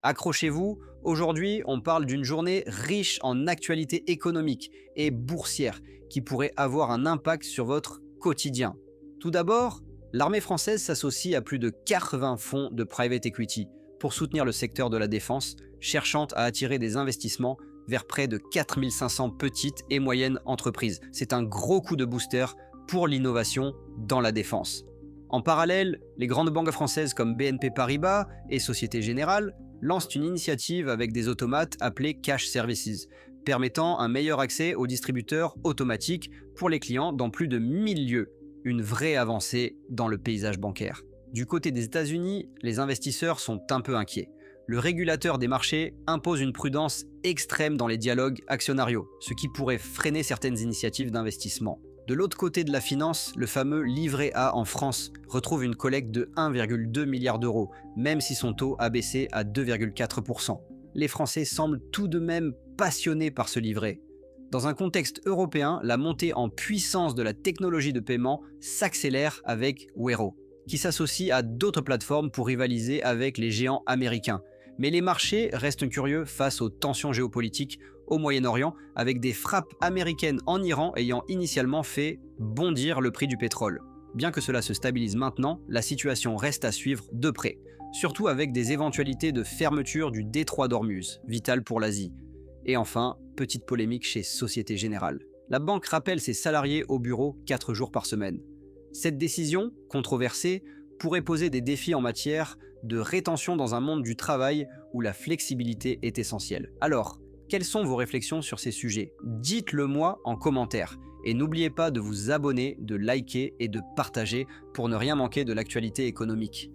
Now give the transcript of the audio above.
Accrochez-vous, aujourd'hui on parle d'une journée riche en actualités économiques et boursières qui pourrait avoir un impact sur votre quotidien. Tout d'abord, l'armée française s'associe à plus de 80 fonds de private equity pour soutenir le secteur de la défense, cherchant à attirer des investissements vers près de 4500 petites et moyennes entreprises. C'est un gros coup de booster pour l'innovation dans la défense. En parallèle, les grandes banques françaises comme BNP Paribas et Société Générale lancent une initiative avec des automates appelés Cash Services, permettant un meilleur accès aux distributeurs automatiques pour les clients dans plus de 1000 lieux, une vraie avancée dans le paysage bancaire. Du côté des États-Unis, les investisseurs sont un peu inquiets. Le régulateur des marchés impose une prudence extrême dans les dialogues actionnariaux, ce qui pourrait freiner certaines initiatives d'investissement. De l'autre côté de la finance, le fameux livret A en France retrouve une collecte de 1,2 milliard d'euros, même si son taux a baissé à 2,4%. Les Français semblent tout de même passionnés par ce livret. Dans un contexte européen, la montée en puissance de la technologie de paiement s'accélère avec Wero, qui s'associe à d'autres plateformes pour rivaliser avec les géants américains. Mais les marchés restent curieux face aux tensions géopolitiques au Moyen-Orient, avec des frappes américaines en Iran ayant initialement fait bondir le prix du pétrole. Bien que cela se stabilise maintenant, la situation reste à suivre de près, surtout avec des éventualités de fermeture du détroit d'Ormuz, vital pour l'Asie. Et enfin, petite polémique chez Société Générale. La banque rappelle ses salariés au bureau 4 jours par semaine. Cette décision, controversée, pourrait poser des défis en matière de rétention dans un monde du travail où la flexibilité est essentielle. Alors, quelles sont vos réflexions sur ces sujets? Dites-le moi en commentaire. Et n'oubliez pas de vous abonner, de liker et de partager pour ne rien manquer de l'actualité économique.